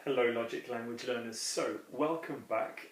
Hello Logic Language Learners, so welcome back.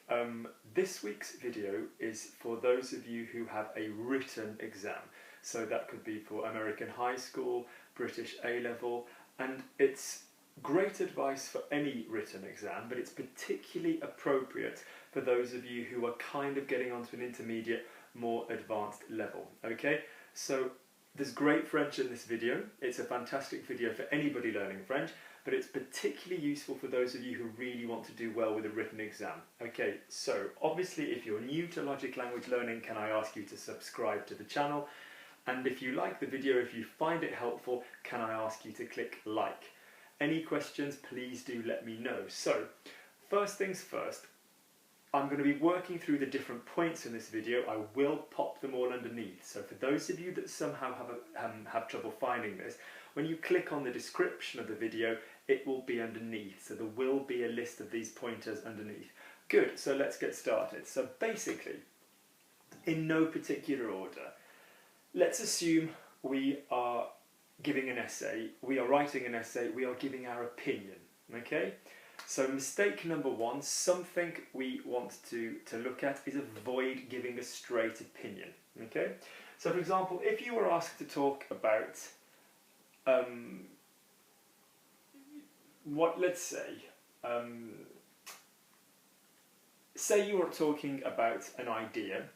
This week's video is for those of you who have a written exam. So that could be for American high school, British A-level, and it's great advice for any written exam, but it's particularly appropriate for those of you who are kind of getting onto an intermediate, more advanced level. Okay, so there's great French in this video. It's a fantastic video for anybody learning French, but it's particularly useful for those of you who really want to do well with a written exam. Okay, so obviously if you're new to Logic Language Learning, can I ask you to subscribe to the channel? And if you like the video, if you find it helpful, can I ask you to click like? Any questions, please do let me know. So, first things first, I'm going to be working through the different points in this video. I will pop them all underneath. So for those of you that somehow have trouble finding this, when you click on the description of the video, it will be underneath. So there will be a list of these pointers underneath. Good, so let's get started. So basically, in no particular order, let's assume we are giving an essay, we are writing an essay, we are giving our opinion, okay? So mistake number one, something we want to look at is avoid giving a straight opinion, okay? So for example, if you were asked to talk about, say you were talking about an idea,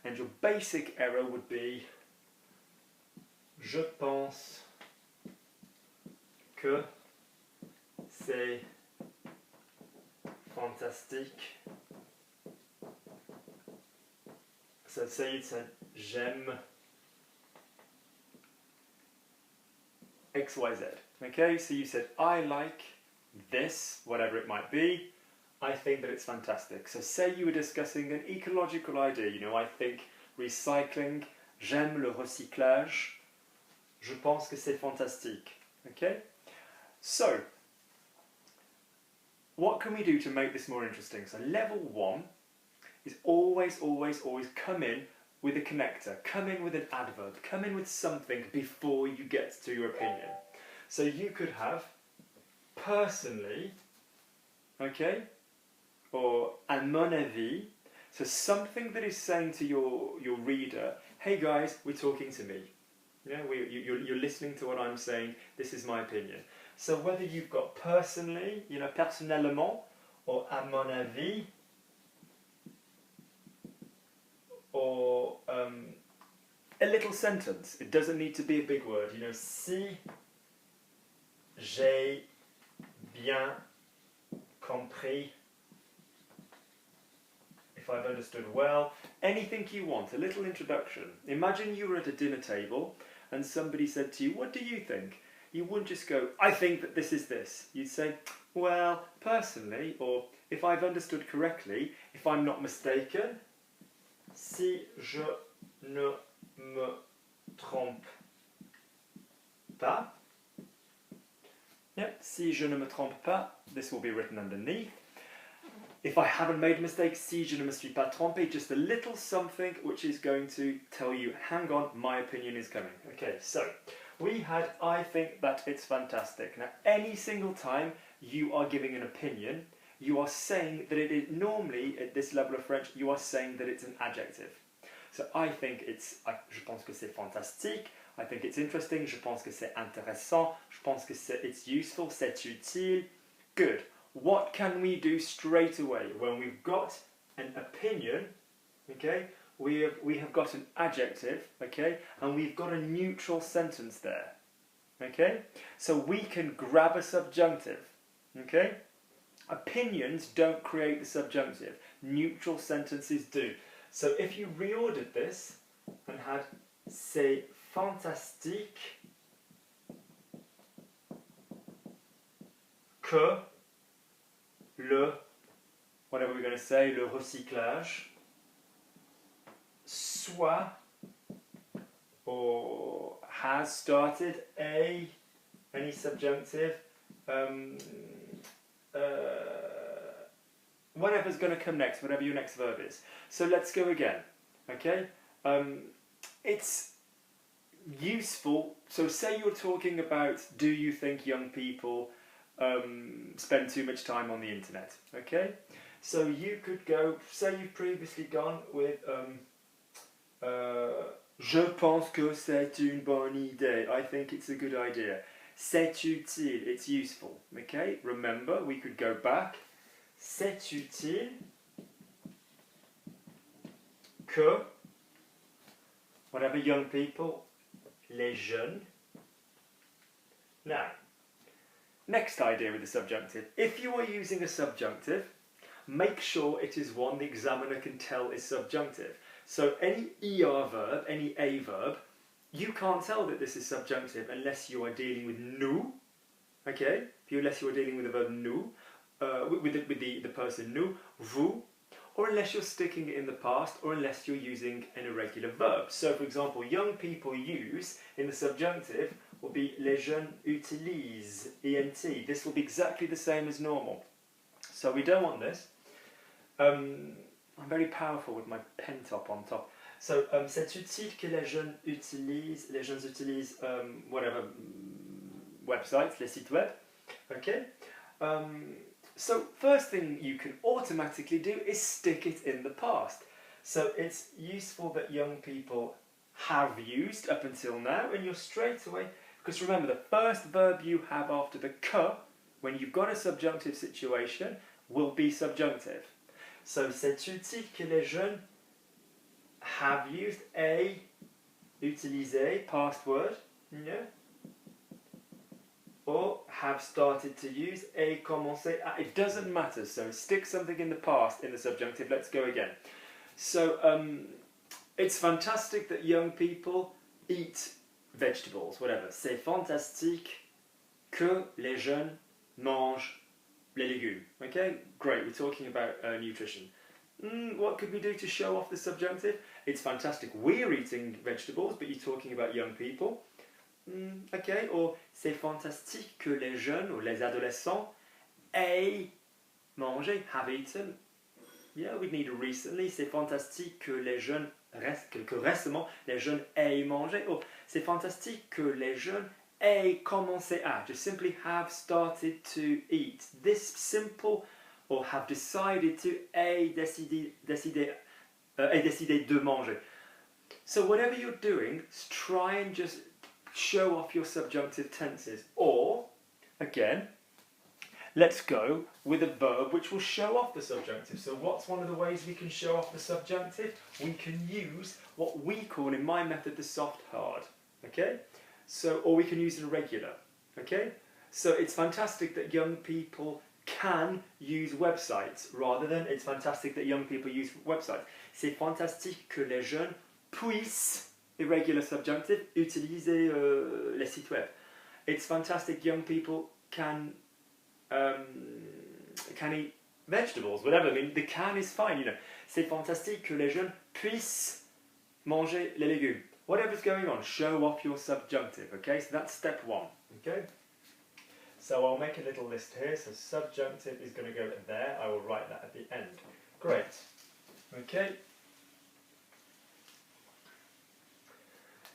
and your basic error would be, je pense que c'est fantastique. So say you said, j'aime XYZ. Okay, so you said, I like this, whatever it might be, I think that it's fantastic. So say you were discussing an ecological idea, you know, I think recycling, j'aime le recyclage, je pense que c'est fantastique. Okay, so what can we do to make this more interesting? So level one is always come in with a connector, come in with an adverb, come in with something before you get to your opinion. So you could have personally, okay, or à mon avis, so something that is saying to your reader, hey guys, we're talking to me. Yeah, you're listening to what I'm saying, this is my opinion. So whether you've got personally, you know, personnellement, or à mon avis, or a little sentence. It doesn't need to be a big word. You know, si j'ai bien compris, if I've understood well, anything you want, a little introduction. Imagine you were at a dinner table and somebody said to you, what do you think? You wouldn't just go, I think that this is this. You'd say, well, personally, or if I've understood correctly, if I'm not mistaken, si je ne me trompe pas. Yep, si je ne me trompe pas, this will be written underneath. If I haven't made a mistake, si je ne me suis pas trompé, just a little something which is going to tell you, hang on, my opinion is coming. Okay, so we had, I think that it's fantastic. Now, any single time you are giving an opinion, you are saying that it is normally, at this level of French, you are saying that it's an adjective. So I think it's, je pense que c'est fantastique, I think it's interesting, je pense que c'est intéressant, je pense que it's useful, c'est utile. Good. What can we do straight away when we've got an opinion, okay, we have got an adjective, okay, and we've got a neutral sentence there, okay? So we can grab a subjunctive, okay? Opinions don't create the subjunctive, neutral sentences do. So if you reordered this and had c'est fantastique que le, whatever we're going to say, le recyclage soit or has started any subjunctive, whatever's going to come next, whatever your next verb is. So let's go again, okay? It's useful, so say you're talking about, do you think young people spend too much time on the internet. Okay, so you could go, say you've previously gone with je pense que c'est une bonne idée. I think it's a good idea. C'est utile. It's useful. Okay, remember we could go back. C'est utile que, whatever, young people, les jeunes. Now, next idea with the subjunctive. If you are using a subjunctive, make sure it is one the examiner can tell is subjunctive. So any ER verb, any A verb, you can't tell that this is subjunctive unless you are dealing with nous, okay? Unless you are dealing with the verb nous, with the person nous, vous, or unless you're sticking it in the past, or unless you're using an irregular verb. So for example, young people use, in the subjunctive, will be les jeunes utilisent, ENT. This will be exactly the same as normal. So we don't want this. I'm very powerful with my pen top on top. So c'est utile que les jeunes utilisent, whatever, websites, les sites web. Okay? So first thing you can automatically do is stick it in the past. So it's useful that young people have used up until now, and you're straight away, because remember the first verb you have after the que, when you've got a subjunctive situation, will be subjunctive. So c'est utile que les jeunes have used, a, utilisé, past word, yeah, or have started to use, a, commencé à. It doesn't matter, so stick something in the past in the subjunctive. Let's go again. So it's fantastic that young people eat vegetables, whatever. C'est fantastique que les jeunes mangent les légumes. Okay, great, we're talking about nutrition. What could we do to show off the subjunctive? It's fantastic we're eating vegetables, but you're talking about young people. Okay, or c'est fantastique que les jeunes ou les adolescents aient mangé, have eaten. Yeah, we need recently. C'est fantastique que les jeunes que récemment les jeunes aient mangé. Or c'est fantastique que les jeunes aient commencé à. Just simply have started to eat. This simple, or have decided to, aient décidé de manger. So whatever you're doing, try and just show off your subjunctive tenses. Or, again, let's go with a verb which will show off the subjunctive. So what's one of the ways we can show off the subjunctive? We can use what we call, in my method, the soft hard. Okay? So, or we can use an irregular. Okay? So it's fantastic that young people can use websites, rather than it's fantastic that young people use websites. C'est fantastique que les jeunes puissent, irregular subjunctive, utiliser les sites web. It's fantastic young people can eat vegetables, whatever. I mean, the can is fine, you know. C'est fantastique que les jeunes puissent manger les légumes. Whatever's going on, show off your subjunctive, okay? So that's step one, okay? So I'll make a little list here. So subjunctive is going to go there. I will write that at the end. Great. Okay.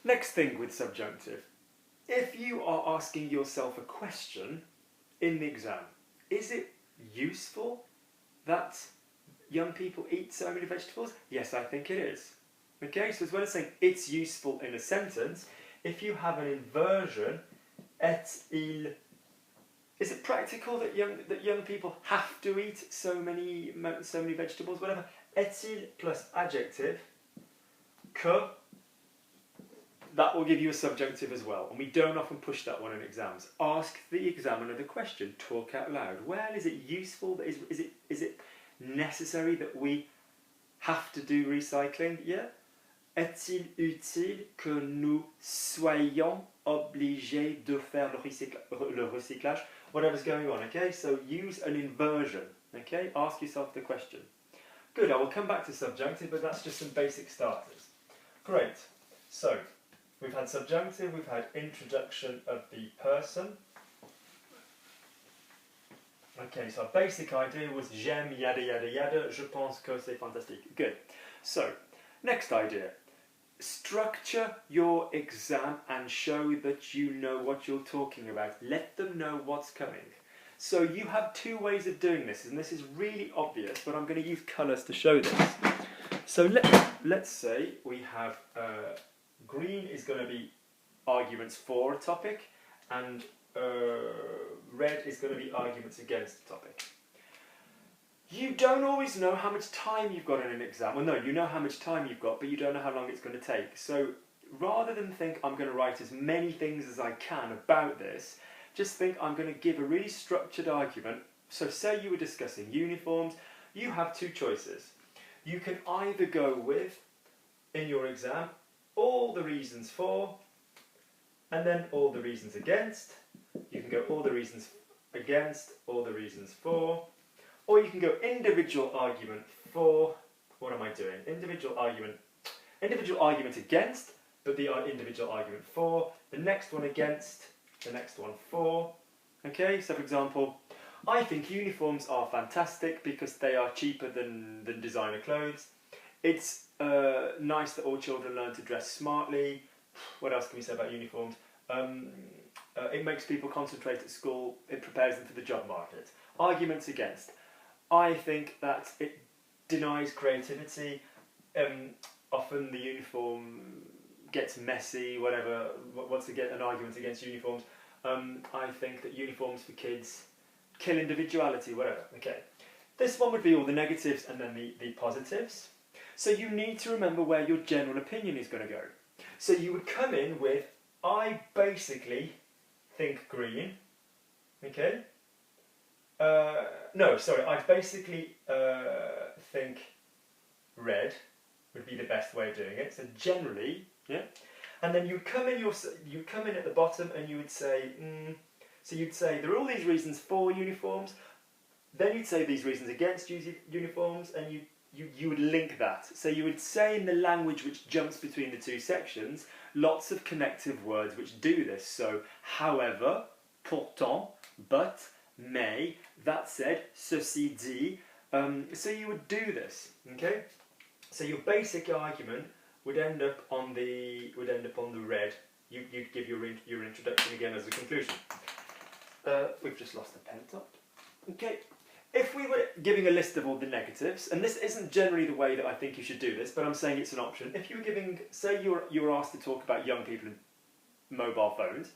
Next thing with subjunctive. If you are asking yourself a question in the exam, is it useful that young people eat so many vegetables? Yes, I think it is. Okay, so as well as saying it's useful in a sentence, if you have an inversion, est-il, is it practical that young people have to eat so many vegetables? Whatever. Est-il plus adjective, que, that will give you a subjunctive as well. And we don't often push that one in exams. Ask the examiner the question. Talk out loud. Well, is it useful? Is it necessary that we have to do recycling? Yeah. Est-il utile que nous soyons obligés de faire le recyclage? Whatever's going on, okay? So use an inversion, okay? Ask yourself the question. Good, I will come back to subjunctive, but that's just some basic starters. Great. So, we've had subjunctive, we've had introduction of the person. Okay, so our basic idea was j'aime, yada yada yada, je pense que c'est fantastique. Good. So, next idea. Structure your exam and show that you know what you're talking about. Let them know what's coming. So you have two ways of doing this, and this is really obvious, but I'm going to use colours to show this. So let's say we have green is going to be arguments for a topic, and red is going to be arguments against a topic. You don't always know how much time you've got in an exam. Well, no, you know how much time you've got, but you don't know how long it's going to take. So rather than think I'm going to write as many things as I can about this, just think I'm going to give a really structured argument. So say you were discussing uniforms, you have two choices. You can either go with, in your exam, all the reasons for, and then all the reasons against. You can go all the reasons against, all the reasons for, or you can go individual argument for. What am I doing? Individual argument against, but the individual argument for, the next one against, the next one for. Okay, so for example, I think uniforms are fantastic because they are cheaper than designer clothes. It's nice that all children learn to dress smartly. What else can we say about uniforms? It makes people concentrate at school. It prepares them for the job market. Arguments against. I think that it denies creativity. Often the uniform gets messy, whatever. What's an argument against uniforms? I think that uniforms for kids kill individuality, whatever. Okay. This one would be all the negatives and then the positives. So you need to remember where your general opinion is going to go. So you would come in with, I basically think green. Okay. No, sorry, I basically think red would be the best way of doing it. So generally, yeah. And then you come in at the bottom and you would say, so you'd say there are all these reasons for uniforms. Then you'd say these reasons against uniforms, and you would link that. So you would say in the language which jumps between the two sections, lots of connective words which do this. So, however, pourtant, but, mais, that said, ceci dit. So you would do this, okay? So your basic argument would end up on the red. You'd give your introduction again as a conclusion. We've just lost the pen top. Okay. If we were giving a list of all the negatives, and this isn't generally the way that I think you should do this, but I'm saying it's an option. If you were giving, say you were asked to talk about young people and mobile phones,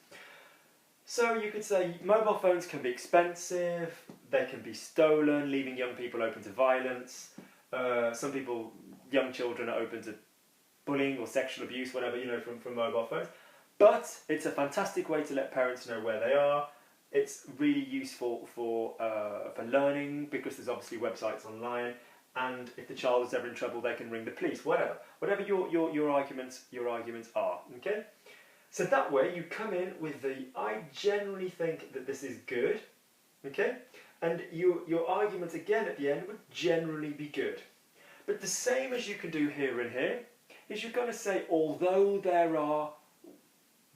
so you could say mobile phones can be expensive, they can be stolen, leaving young people open to violence. Some people, young children, are open to bullying or sexual abuse, whatever, you know, from mobile phones. But it's a fantastic way to let parents know where they are. It's really useful for learning because there's obviously websites online, and if the child is ever in trouble, they can ring the police. Whatever your arguments are. Okay, so that way you come in with the I generally think that this is good. Okay, and your argument again at the end would generally be good. But the same as you can do here and here is you're going to say although there are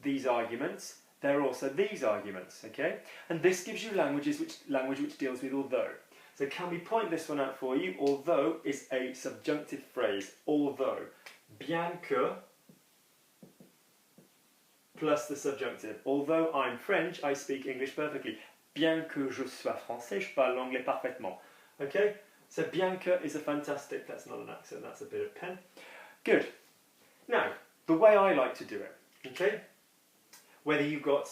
these arguments, there are also these arguments, okay? And this gives you language which deals with although. So can we point this one out for you? Although is a subjunctive phrase. Although. Bien que plus the subjunctive. Although I'm French, I speak English perfectly. Bien que je sois français, je parle l'anglais parfaitement. Okay? So bien que is a fantastic, that's not an accent, that's a bit of pen. Good. Now, the way I like to do it, okay? Whether you've got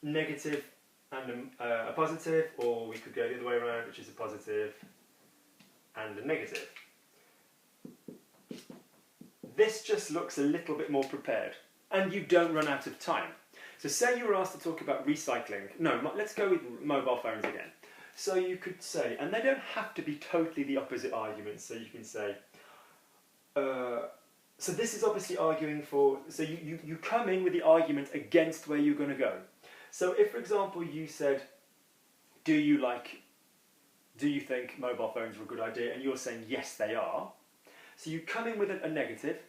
negative and a positive, or we could go the other way around, which is a positive and a negative. This just looks a little bit more prepared, and you don't run out of time. So say you were asked to talk about recycling. No, let's go with mobile phones again. So you could say, and they don't have to be totally the opposite arguments, so you can say, so this is obviously arguing for, so you come in with the argument against where you're going to go. So if, for example, you said, do you think mobile phones are a good idea? And you're saying, yes, they are. So you come in with a negative.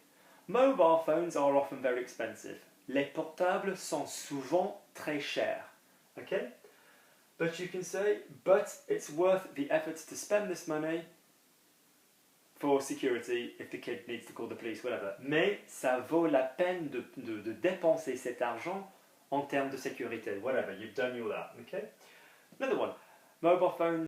Mobile phones are often very expensive. Les portables sont souvent très chers. Okay? But you can say, but it's worth the efforts to spend this money for security if the kid needs to call the police, whatever. Mais ça vaut la peine de dépenser cet argent en termes de sécurité, whatever. You've done all that, okay? Another one. Mobile phones